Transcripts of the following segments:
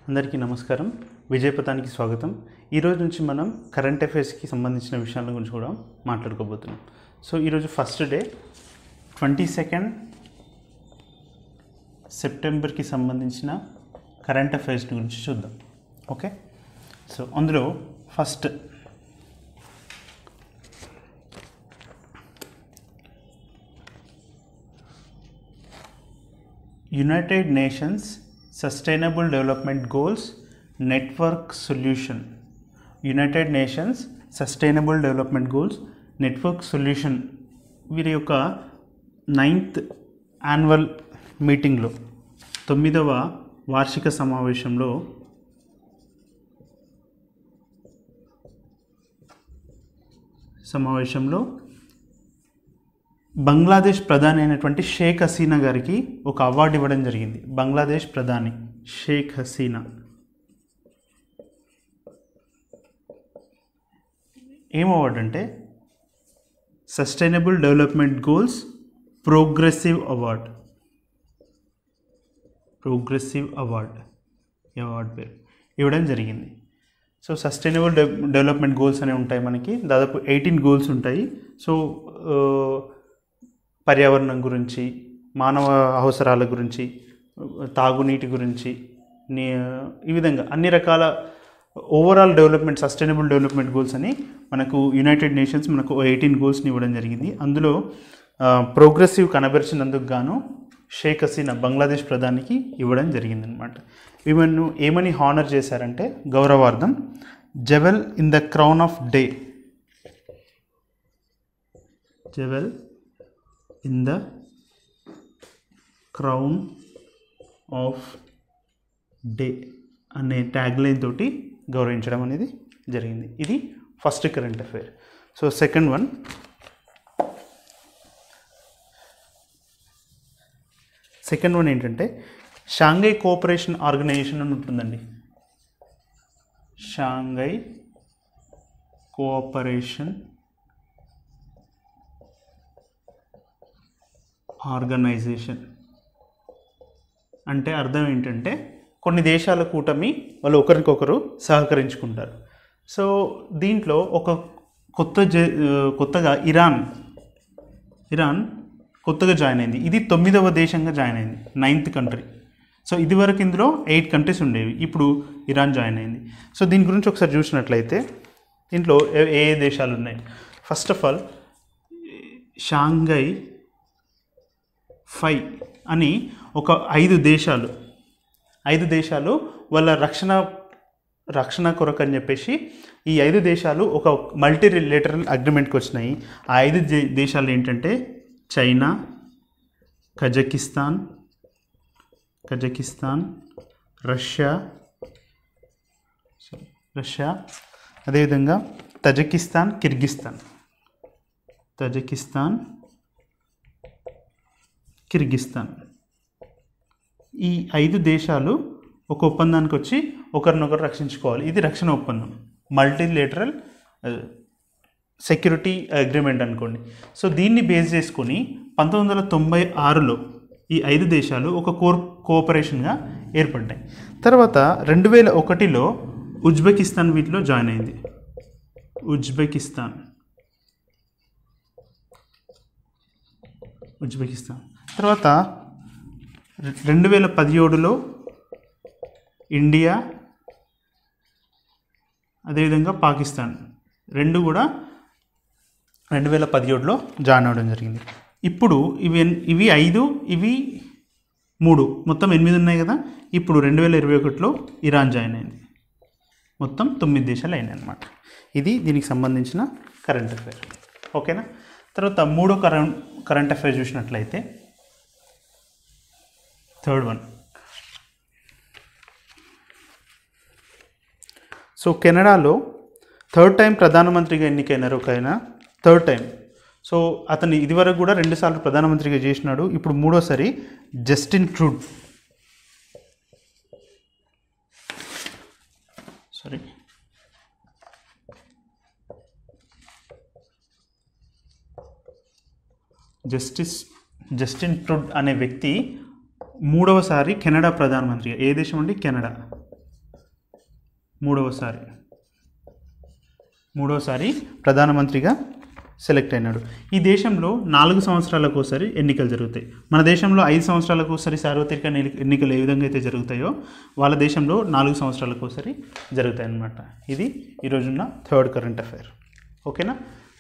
అందరికీ నమస్కారం. విజయపథానికి స్వాగతం. ఈరోజు నుంచి మనం కరెంట్ అఫైర్స్కి సంబంధించిన విషయాల గురించి కూడా మాట్లాడుకోబోతున్నాం. సో ఈరోజు ఫస్ట్ డే 22 సెప్టెంబర్కి సంబంధించిన కరెంట్ అఫైర్స్ గురించి చూద్దాం. ఓకే, సో అందులో first United nations sustainable development goals network solution. United nations sustainable development goals network solution వీరి యొక్క 9th యాన్యువల్ మీటింగ్లో 9వ వార్షిక సమావేశంలో బంగ్లాదేశ్ ప్రధాని అయినటువంటి షేక్ హసీనా గారికి ఒక అవార్డు ఇవ్వడం జరిగింది. బంగ్లాదేశ్ ప్రధాని షేక్ హసీనా ఏం అవార్డు అంటే sustainable development goals progressive award. ఈ అవార్డు పేరు ఇవ్వడం జరిగింది. సో సస్టైనబుల్ డెవలప్మెంట్ గోల్స్ అనేవి ఉంటాయి, మనకి దాదాపు 18 గోల్స్ ఉంటాయి. సో పర్యావరణం గురించి, మానవ అవసరాల గురించి, తాగునీటి గురించి, ఈ విధంగా అన్ని రకాల overall development sustainable development goals అని మనకు యునైటెడ్ నేషన్స్ మనకు 18 గోల్స్ని ఇవ్వడం జరిగింది. అందులో ప్రోగ్రెసివ్ కనబరిచినందుకు గాను షేక్ హసీనా బంగ్లాదేశ్ ప్రధానికి ఇవ్వడం జరిగిందనమాట. ఈమెను ఏమని హానర్ చేశారంటే గౌరవార్థం jewel in the crown of day. Jewel in the crown of day అనే ట్యాగ్లైన్ తోటి గౌరవించడం అనేది జరిగింది. ఇది first current affair. So second one ఏంటంటే షాంఘై కోఆపరేషన్ ఆర్గనైజేషన్ అని ఉంటుందండి. షాంఘై కోఆపరేషన్ ఆర్గనైజేషన్ అంటే అర్థం ఏంటంటే కొన్ని దేశాల కూటమి వాళ్ళు ఒకరికొకరు సహకరించుకుంటారు. సో దీంట్లో ఒక కొత్తగా ఇరాన్ కొత్తగా జాయిన్ అయింది. ఇది 9వ దేశంగా జాయిన్ అయింది, 9th కంట్రీ. సో ఇదివరకు ఇందులో 8 కంట్రీస్ ఉండేవి, ఇప్పుడు ఇరాన్ జాయిన్ అయింది. సో దీని గురించి ఒకసారి చూసినట్లయితే దీంట్లో ఏ దేశాలు ఉన్నాయి. ఫస్ట్ ఆఫ్ ఆల్ షాంఘై 5 అని ఒక 5 దేశాలు వాళ్ళ రక్షణ కొరకు అని చెప్పేసి ఈ 5 దేశాలు ఒక మల్టీలేటరల్ అగ్రిమెంట్కి వచ్చినాయి. ఆ 5 దేశాలు ఏంటంటే చైనా, కజకిస్తాన్, రష్యా, అదేవిధంగా తజకిస్తాన్, కిర్గిస్తాన్. ఈ 5 దేశాలు ఒక ఒప్పందానికి వచ్చి ఒకరినొకరు రక్షించుకోవాలి. ఇది రక్షణ ఒప్పందం, మల్టీలేటరల్ సెక్యూరిటీ అగ్రిమెంట్ అనుకోండి. సో దీన్ని బేస్ చేసుకొని 1996లో ఈ 5 దేశాలు ఒక కోఆపరేషన్గా ఏర్పడ్డాయి. తర్వాత 2001లో ఉజ్బెకిస్తాన్ వీటిలో జాయిన్ అయింది. ఉజ్బెకిస్తాన్ తర్వాత 2017లో ఇండియా, అదేవిధంగా పాకిస్తాన్ రెండు కూడా 2017లో జాయిన్ అవ్వడం జరిగింది. ఇప్పుడు ఇవి 5, ఇవి 3, మొత్తం 8 ఉన్నాయి కదా. ఇప్పుడు 2021లో ఇరాన్ జాయిన్ అయింది. మొత్తం 9 దేశాలు అయినాయి అన్నమాట. ఇది దీనికి సంబంధించిన కరెంట్ అఫైర్. ఓకేనా. తర్వాత మూడో కరెంట్ అఫైర్ చూసినట్లయితే థర్డ్ వన్. సో కెనడాలో 3rd టైం ప్రధానమంత్రిగా ఎన్నికైనారు ఒక ఆయన, 3rd టైం. సో అతను ఇదివరకు కూడా 2 సార్లు ప్రధానమంత్రిగా చేసినాడు. ఇప్పుడు 3వసారి జస్టిన్ ట్రూడో. జస్టిన్ ట్రూడో అనే వ్యక్తి 3వసారి కెనడా ప్రధానమంత్రిగా. ఏ దేశం అండి? కెనడా. మూడవసారి ప్రధానమంత్రిగా సెలెక్ట్ అయినాడు. ఈ దేశంలో 4 సంవత్సరాలకు ఒకసారి ఎన్నికలు జరుగుతాయి. మన దేశంలో 5 సంవత్సరాలకు ఒకసారి సార్వత్రిక ఎన్నికలు ఏ విధంగా అయితే జరుగుతాయో వాళ్ళ దేశంలో 4 సంవత్సరాలకు ఒకసారి జరుగుతాయి అన్నమాట. ఇది ఈరోజున్న థర్డ్ కరెంట్ అఫైర్. ఓకేనా?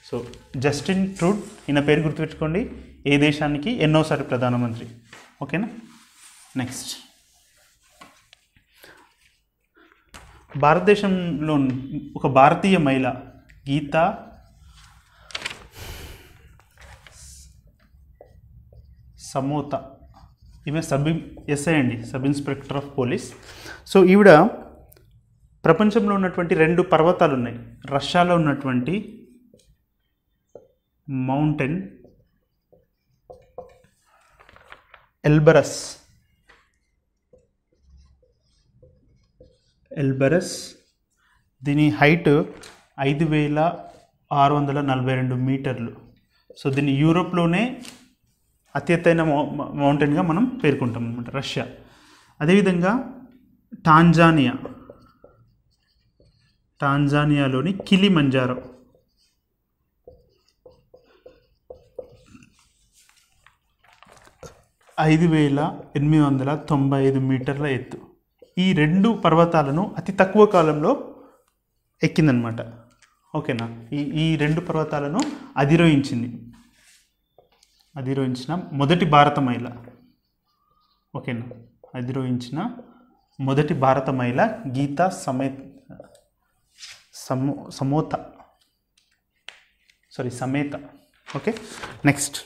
సో జస్టిన్ ట్రూడ్ ఈయన పేరు గుర్తుపెట్టుకోండి. ఏ దేశానికి ఎన్నోసారి ప్రధానమంత్రి. ఓకేనా? నెక్స్ట్, భారతదేశంలో ఒక భారతీయ మహిళ గీతా సమోత, ఈమె ఎస్ఐ అండి, sub inspector of police. So ఈవిడ ప్రపంచంలో ఉన్నటువంటి 2 పర్వతాలు ఉన్నాయి. రష్యాలో ఉన్నటువంటి మౌంటైన్ ఎల్బరస్, దీని హైట్ 5642 మీటర్లు. సో దీన్ని యూరోప్లోనే అతి ఎత్తైన మౌంటైన్గా మనం పేర్కొంటాం అనమాట, రష్యా. అదేవిధంగా టాంజానియాలోని కిలిమంజారో 5895 మీటర్ల ఎత్తు. ఈ 2 పర్వతాలను అతి తక్కువ కాలంలో ఎక్కిందనమాట. ఓకేనా? ఈ 2 పర్వతాలను అధిరోహించిన మొదటి భారత మహిళ. ఓకేనా? అధిరోహించిన మొదటి భారత మహిళ గీతా సమేత. Okay, next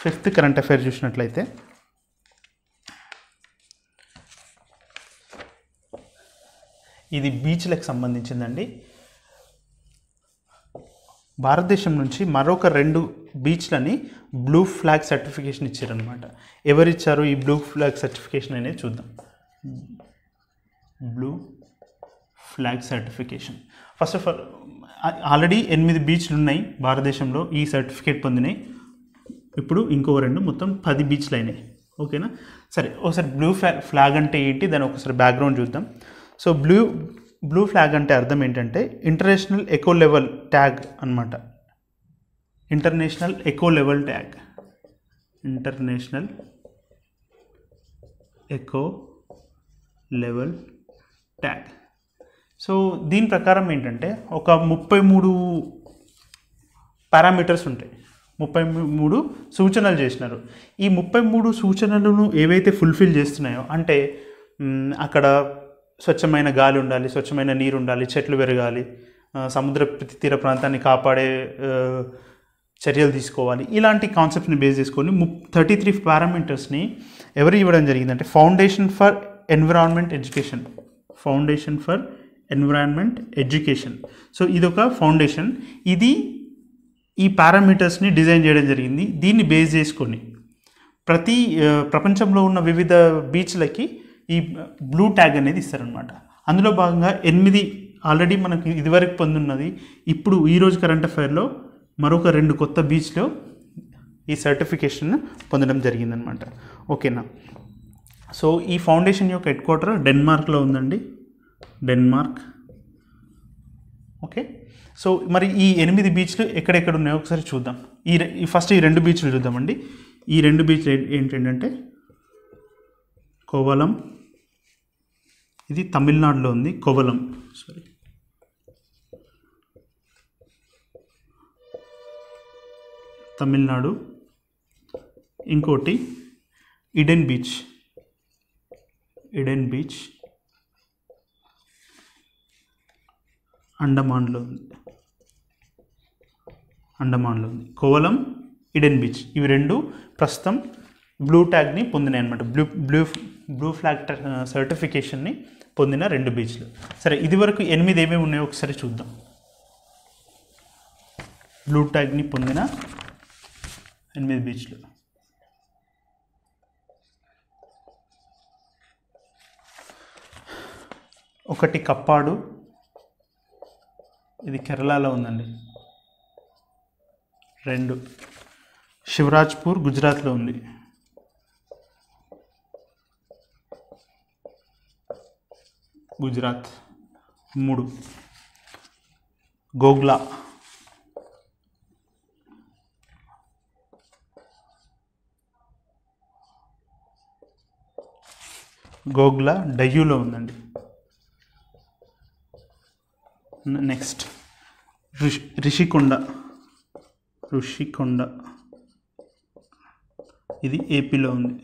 fifth current affair చూసినట్లయితే, ఇది బీచ్లకు సంబంధించిందండి. భారతదేశం నుంచి మరొక 2 బీచ్లని బ్లూ ఫ్లాగ్ సర్టిఫికేషన్ ఇచ్చారనమాట. ఎవరిచ్చారు ఈ బ్లూ ఫ్లాగ్ సర్టిఫికేషన్ అనేది చూద్దాం. Blue flag certification, first of all already 8 బీచ్లు ఉన్నాయి భారతదేశంలో ఈ సర్టిఫికేట్ పొందినాయి. ఇప్పుడు ఇంకో 2, మొత్తం 10 బీచ్లు అయినాయి. ఓకేనా? సరే, ఒకసారి బ్లూ ఫ్లాగ్ అంటే ఏంటి, దాని ఒకసారి బ్యాక్గ్రౌండ్ చూద్దాం. సో బ్లూ ఫ్లాగ్ అంటే అర్థం ఏంటంటే ఇంటర్నేషనల్ ఎకో లెవెల్ ట్యాగ్ అనమాట. International eco level tag. So దీని ప్రకారం ఏంటంటే ఒక 33 పారామీటర్స్ ఉంటాయి, 33 సూచనలు చేసినారు. ఈ 33 సూచనలను ఏవైతే ఫుల్ఫిల్ చేస్తున్నాయో, అంటే అక్కడ స్వచ్ఛమైన గాలి ఉండాలి, స్వచ్ఛమైన నీరు ఉండాలి, చెట్లు పెరగాలి, సముద్ర తీర ప్రాంతాన్ని కాపాడే చర్యలు తీసుకోవాలి, ఇలాంటి కాన్సెప్ట్ని బేస్ చేసుకొని 33 పారామీటర్స్ని ఎవరు ఇవ్వడం జరిగిందంటే foundation for environment education. So ఇదొక ఫౌండేషన్, ఇది ఈ పారామీటర్స్ని డిజైన్ చేయడం జరిగింది. దీన్ని బేస్ చేసుకొని ప్రపంచంలో ఉన్న వివిధ బీచ్లకి ఈ బ్లూ ట్యాగ్ అనేది ఇస్తారనమాట. అందులో భాగంగా 8 ఆల్రెడీ మనకు ఇదివరకు పొందున్నది. ఇప్పుడు ఈరోజు కరెంట్ అఫైర్లో మరొక 2 కొత్త బీచ్లో ఈ సర్టిఫికేషన్ పొందడం జరిగిందనమాట. ఓకేనా? సో ఈ ఫౌండేషన్ యొక్క హెడ్ క్వార్టర్ డెన్మార్క్లో ఉందండి, డెన్మార్క్. ఓకే, సో మరి ఈ 8 బీచ్లు ఎక్కడెక్కడ ఉన్నాయో ఒకసారి చూద్దాం. ఫస్ట్ ఈ 2 బీచ్లు చూద్దామండి. ఈ 2 బీచ్లు ఏంటంటే కోవలం, ఇది తమిళనాడులో ఉంది, కోవలం, తమిళనాడు. ఇంకోటి ఈడెన్ బీచ్ అండమాన్లో ఉంది. కోవలం, ఈడెన్ బీచ్, ఇవి 2 ప్రస్తుతం బ్లూ ట్యాగ్ని పొందినాయి అనమాట. బ్లూ ఫ్లాగ్ సర్టిఫికేషన్ని పొందిన 2 బీచ్లు. సరే, ఇదివరకు 8 ఏమేమి ఉన్నాయో ఒకసారి చూద్దాం. బ్లూ ట్యాగ్ని పొందిన 8 బీచ్లు. ఒకటి కప్పాడు, ఇది కేరళలో ఉందండి. 2 శివరాజ్పూర్, గుజరాత్లో ఉంది. 3 గుజరాత్. 3 గోగ్లా, గోగ్లా డయ్యూలో ఉందండి. నెక్స్ట్ రిషికొండ, ఇది ఏపీలో ఉంది.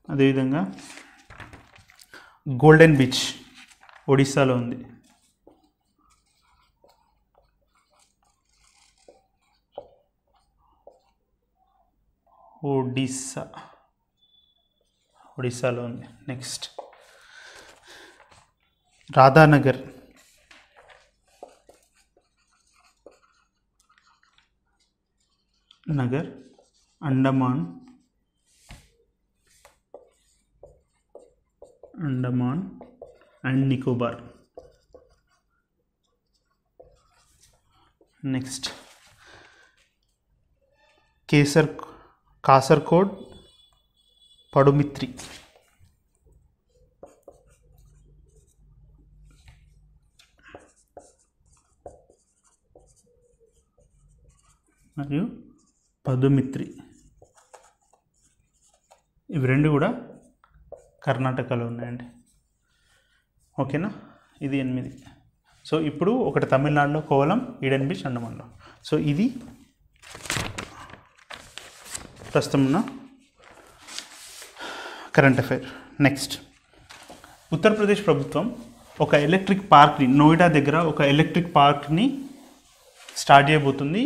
అదేవిధంగా గోల్డెన్ బీచ్ ఒడిస్సాలో ఉంది. ఒడిస్సాలో ఉంది. Next Radhanagar, Andaman and Nicobar. Next Kasarkod, Padumitri. మరియు పదుమిత్రి, ఇవి 2 కూడా కర్ణాటకలో ఉన్నాయండి. ఓకేనా, ఇది 8. సో ఇప్పుడు ఒకటి తమిళనాడులో కోవలం, ఈడెన్ బీచ్, అండమాన్లో. సో ఇది ప్రస్తుతం ఉన్న కరెంట్ అఫైర్. నెక్స్ట్ ఉత్తరప్రదేశ్ ప్రభుత్వం ఒక ఎలక్ట్రిక్ పార్క్ని, నోయిడా దగ్గర ఒక ఎలక్ట్రిక్ పార్క్ని స్టార్ట్ చేయబోతుంది.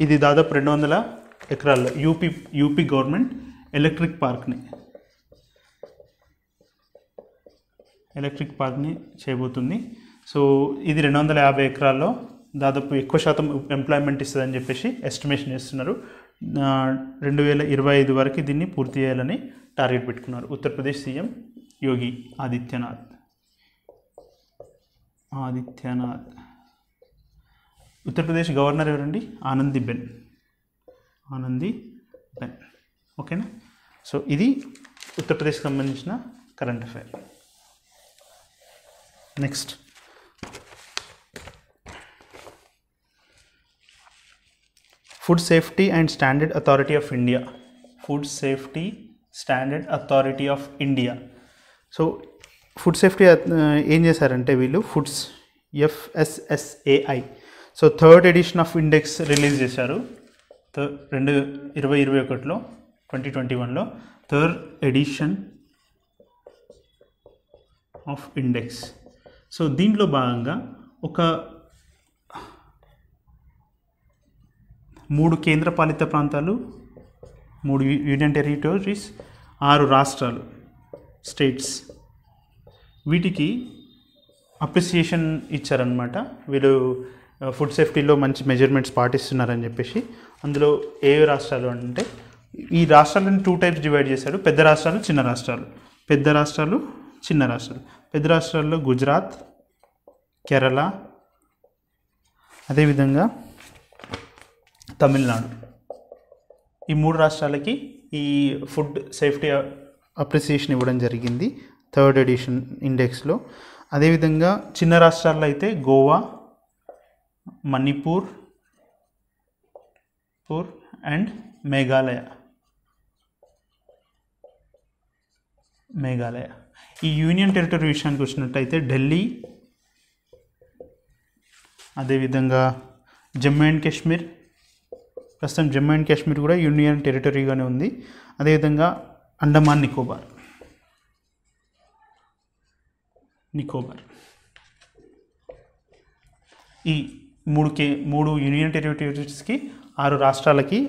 ఇది దాదాపు 200 ఎకరాల్లో యూపీ గవర్నమెంట్ ఎలక్ట్రిక్ పార్క్ని చేయబోతుంది. సో ఇది 250 ఎకరాల్లో దాదాపు ఎక్కువ శాతం ఎంప్లాయ్మెంట్ ఇస్తుందని చెప్పేసి ఎస్టిమేషన్ చేస్తున్నారు. 2025 వరకు దీన్ని పూర్తి చేయాలని టార్గెట్ పెట్టుకున్నారు ఉత్తరప్రదేశ్ సీఎం యోగి ఆదిత్యనాథ్. ఉత్తరప్రదేశ్ గవర్నర్ ఎవరండి? ఆనందీబెన్. ఓకేనా. సో ఇది ఉత్తరప్రదేశ్కి సంబంధించిన current affair. Next food safety and standard authority of India. So food safety ఏం చేశారంటే వీళ్ళు FSSAI. So 3rd edition of index release చేశారు 2021లో 3rd edition of index. So దీంట్లో భాగంగా ఒక 3 కేంద్రపాలిత ప్రాంతాలు, 3 యూనియన్ టెరిటరీస్, 6 రాష్ట్రాలు, స్టేట్స్, వీటికి అప్రిసియేషన్ ఇచ్చారనమాట. వీళ్ళు ఫుడ్ సేఫ్టీలో మంచి మెజర్మెంట్స్ పాటిస్తున్నారని చెప్పేసి. అందులో ఏ రాష్ట్రాలు అంటే ఈ రాష్ట్రాలను 2 టైప్స్ డివైడ్ చేశారు. పెద్ద రాష్ట్రాలు, చిన్న రాష్ట్రాలు. పెద్ద రాష్ట్రాల్లో గుజరాత్, కేరళ, అదేవిధంగా తమిళనాడు. ఈ 3 రాష్ట్రాలకి ఈ ఫుడ్ సేఫ్టీ అప్రిసియేషన్ ఇవ్వడం జరిగింది 3rd ఎడిషన్ ఇండెక్స్లో. అదేవిధంగా చిన్న రాష్ట్రాల్లో అయితే గోవా, మణిపూర్ అండ్ మేఘాలయ. ఈ యూనియన్ టెరిటరీ విషయానికి వచ్చినట్టయితే ఢిల్లీ, అదేవిధంగా జమ్మూ అండ్ కాశ్మీర్, ప్రస్తుతం జమ్మూ అండ్ కాశ్మీర్ కూడా యూనియన్ టెరిటరీగానే ఉంది. అదేవిధంగా అండమాన్ నికోబార్. ఈ 3 యూనియన్ టెరిటరీస్కి 6 రాష్ట్రాలకి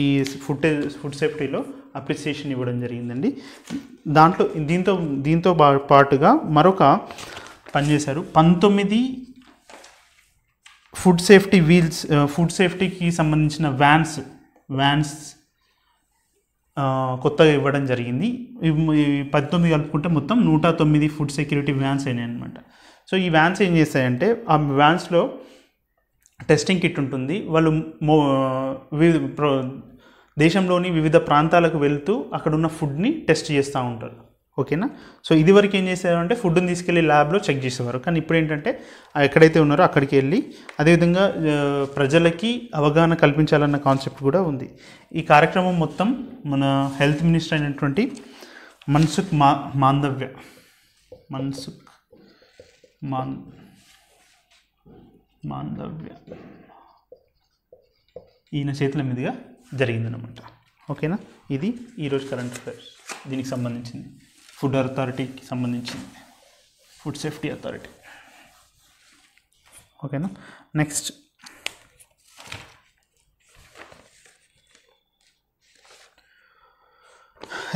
ఈ ఫుడ్ సేఫ్టీలో అప్రిసియేషన్ ఇవ్వడం జరిగిందండి. దీంతో పాటుగా మరొక పనిచేశారు. 19 ఫుడ్ సేఫ్టీకి సంబంధించిన వ్యాన్స్ కొత్తగా ఇవ్వడం జరిగింది. 19 కలుపుకుంటే మొత్తం 109 ఫుడ్ సెక్యూరిటీ వ్యాన్స్ అయినాయి అనమాట. సో ఈ వ్యాన్స్ ఏం చేస్తాయంటే ఆ వ్యాన్స్లో టెస్టింగ్ కిట్ ఉంటుంది. వాళ్ళు దేశంలోని వివిధ ప్రాంతాలకు వెళ్తూ అక్కడున్న ఫుడ్ని టెస్ట్ చేస్తూ ఉంటారు. ఓకేనా. సో ఇదివరకు ఏం చేసేవారంటే ఫుడ్ని తీసుకెళ్ళి ల్యాబ్లో చెక్ చేసేవారు, కానీ ఇప్పుడు ఏంటంటే ఎక్కడైతే ఉన్నారో అక్కడికి వెళ్ళి అదేవిధంగా ప్రజలకి అవగాహన కల్పించాలన్న కాన్సెప్ట్ కూడా ఉంది. ఈ కార్యక్రమం మొత్తం మన హెల్త్ మినిస్టర్ అయినటువంటి మన్సుఖ్ మాండవ్య ఈయన చేతుల మీదుగా జరిగిందనమాట. ఓకేనా. ఇది ఈరోజు కరెంట్ అఫైర్స్, దీనికి సంబంధించింది ఫుడ్ అథారిటీకి సంబంధించింది, ఫుడ్ సేఫ్టీ అథారిటీ. ఓకేనా. నెక్స్ట్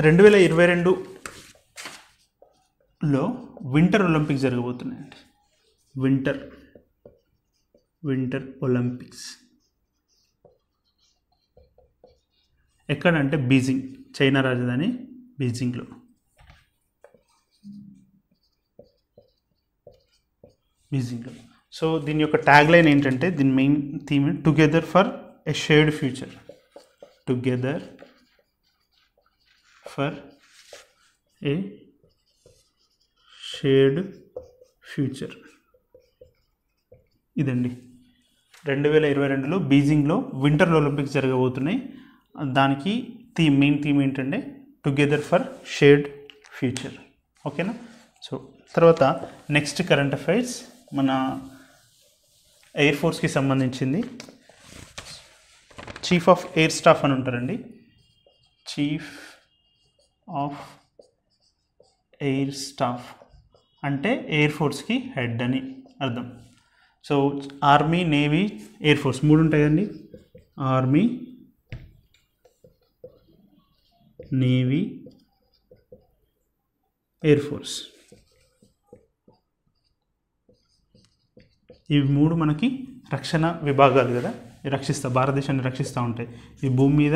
2022లో వింటర్ ఒలింపిక్స్ జరగబోతున్నాయండి. వింటర్ ఒలింపిక్స్ ఎక్కడంటే బీజింగ్, చైనా రాజధాని బీజింగ్లో. సో దీని యొక్క ట్యాగ్ లైన్ ఏంటంటే, దీని main theme together for a shared future. Together for a shared future. ఇదండి 2022లో బీజింగ్లో వింటర్ ఒలింపిక్స్ జరగబోతున్నాయి. దానికి మెయిన్ థీమ్ ఏంటంటే టుగెదర్ ఫర్ షేర్డ్ ఫ్యూచర్. ఓకేనా. సో తర్వాత నెక్స్ట్ కరెంట్ అఫైర్స్ మన ఎయిర్ ఫోర్స్కి సంబంధించింది. చీఫ్ ఆఫ్ ఎయిర్ స్టాఫ్ అని ఉంటారండి. చీఫ్ ఆఫ్ ఎయిర్ స్టాఫ్ అంటే ఎయిర్ ఫోర్స్కి హెడ్ అని అర్థం. So army, navy, air force 3 ఉంటాయి కదండి. ఆర్మీ, నేవీ, ఎయిర్ ఫోర్స్, ఇవి 3 మనకి రక్షణ విభాగాలు కదా, భారతదేశాన్ని రక్షిస్తూ ఉంటాయి. ఈ భూమి మీద,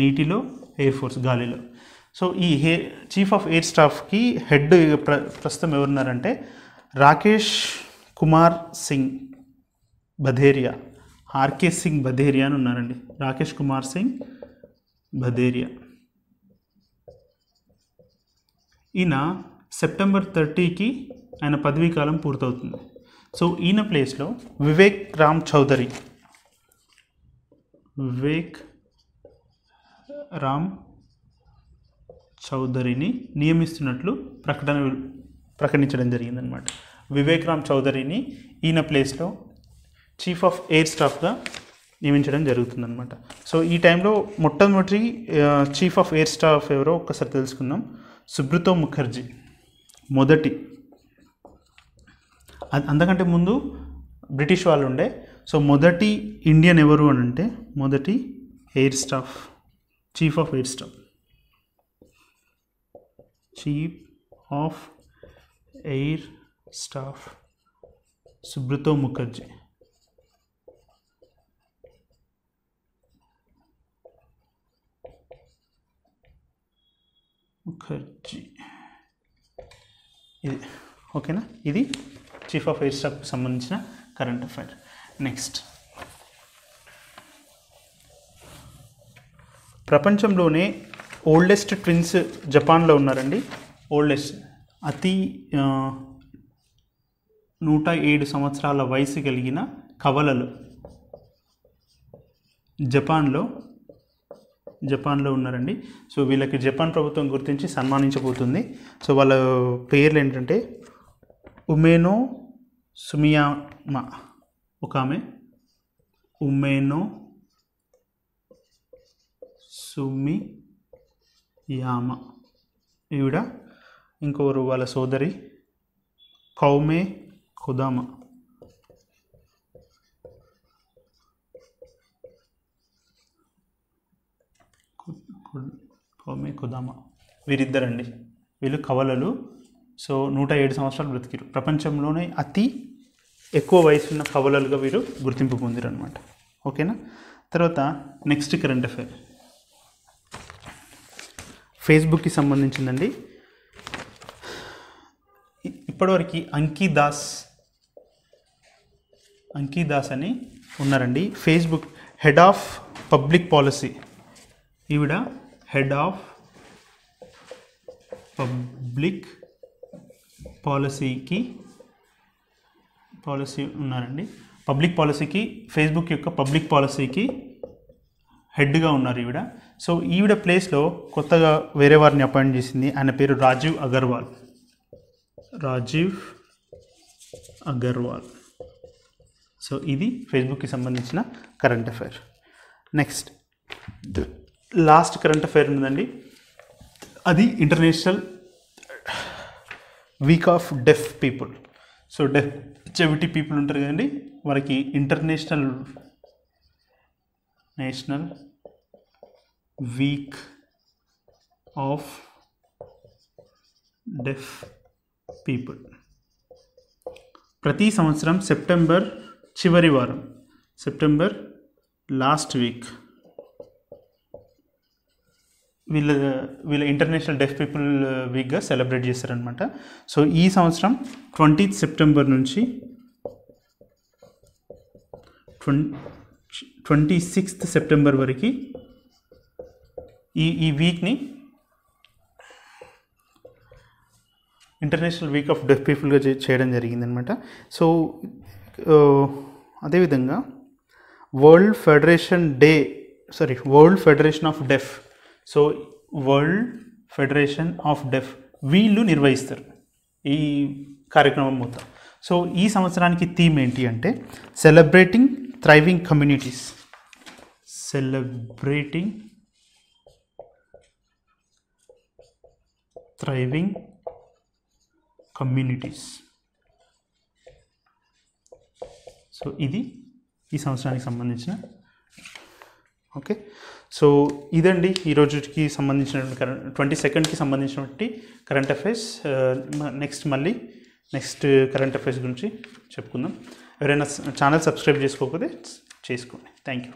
నీటిలో, ఎయిర్ ఫోర్స్ గాలిలో. సో ఈ చీఫ్ ఆఫ్ ఎయిర్ స్టాఫ్కి హెడ్ ప్రస్తుతం ఎవరున్నారంటే రాకేష్ కుమార్ సింగ్ భదేరియా, ఆర్కే సింగ్ భదేరియా అని ఉన్నారండి. రాకేష్ కుమార్ సింగ్ భదేరియా. ఈయన సెప్టెంబర్ 30కి ఆయన పదవీ కాలం పూర్తవుతుంది. సో ఈయన ప్లేస్లో వివేక్ రామ్ చౌదరిని నియమిస్తున్నట్లు ప్రకటించడం జరిగిందనమాట. వివేక్ రామ్ చౌదరిని ఈయన ప్లేస్లో చీఫ్ ఆఫ్ ఎయిర్ స్టాఫ్గా నియమించడం జరుగుతుందన్నమాట. సో ఈ టైంలో మొట్టమొదటి చీఫ్ ఆఫ్ ఎయిర్ స్టాఫ్ ఎవరో ఒక్కసారి తెలుసుకుందాం. సుబ్రతో ముఖర్జీ మొదటి. అంతకంటే ముందు బ్రిటిష్ వాళ్ళు ఉండే. సో మొదటి ఇండియన్ ఎవరు అని అంటే మొదటి air staff, chief of air staff, chief of air staff Subroto Mukherjee. ఇది ఓకేనా. ఇది చీఫ్ ఆఫ్ ఎయిర్ స్టాఫ్కి సంబంధించిన కరెంట్ అఫైర్. నెక్స్ట్, ప్రపంచంలోనే ఓల్డెస్ట్ ట్విన్స్ జపాన్లో ఉన్నారండి. ఓల్డెస్ట్ అతి 107 సంవత్సరాల వయసు కలిగిన కవలలు జపాన్లో ఉన్నారండి. సో వీళ్ళకి జపాన్ ప్రభుత్వం గుర్తించి సన్మానించబోతుంది. సో వాళ్ళ పేర్లు ఏంటంటే ఉమేనో సుమియామా ఒక ఆమె, ఉమేనో సుమియామా ఈవిడ, ఇంకొకరు వాళ్ళ సోదరి కౌమే ఖుదామా. వీరిద్దరండి, వీళ్ళు కవలలు. సో 107 సంవత్సరాలు బ్రతికిరు. ప్రపంచంలోనే అతి ఎక్కువ వయసున్న కవలలుగా వీరు గుర్తింపు పొందిరు అనమాట. ఓకేనా. తర్వాత నెక్స్ట్ కరెంట్ అఫైర్ ఫేస్బుక్కి సంబంధించిందండి. ఇప్పటివరకు అంకీ దాస్ అని ఉన్నారండి. Facebook head of public policy. ఈవిడ హెడ్ ఆఫ్ పబ్లిక్ పాలసీ ఉన్నారండి. పబ్లిక్ పాలసీకి, ఫేస్బుక్ యొక్క పబ్లిక్ పాలసీకి హెడ్గా ఉన్నారు ఈవిడ. సో ఈవిడ ప్లేస్లో కొత్తగా వేరే వారిని అపాయింట్ చేసింది. ఆయన పేరు రాజీవ్ అగర్వాల్. సో ఇది ఫేస్బుక్కి సంబంధించిన current affair. Next last current affair ఉందండి, అది ఇంటర్నేషనల్ వీక్ ఆఫ్ డెఫ్ పీపుల్. సో చెవిటి పీపుల్ ఉంటారు కదండి, మనకి నేషనల్ వీక్ ఆఫ్ డెఫ్ పీపుల్ ప్రతి సంవత్సరం సెప్టెంబర్ చివరి వారం, సెప్టెంబర్ లాస్ట్ వీక్ వీళ్ళ ఇంటర్నేషనల్ డెఫ్ పీపుల్ వీక్గా సెలబ్రేట్ చేస్తారనమాట. సో ఈ సంవత్సరం 20th సెప్టెంబర్ నుంచి 26th సెప్టెంబర్ వరకు ఈ వీక్ని ఇంటర్నేషనల్ వీక్ ఆఫ్ డెఫ్ పీపుల్గా చేయడం జరిగిందనమాట. సో అదేవిధంగా world federation of deaf, so world federation of డెఫ్ వీళ్ళు నిర్వహిస్తారు ఈ కార్యక్రమం మొత్తం. సో ఈ సంవత్సరానికి థీమ్ ఏంటి అంటే సెలబ్రేటింగ్ థ్రైవింగ్ కమ్యూనిటీస్. సో ఇది ఈ సంవత్సరానికి సంబంధించిన ఓకే. సో ఇదండి ఈరోజుకి సంబంధించినటువంటి 22nd సంబంధించినటువంటి current affairs. Next current affairs గురించి చెప్పుకుందాం. ఎవరైనా ఛానల్ సబ్స్క్రైబ్ చేసుకోకపోతే చేసుకోండి. Thank you.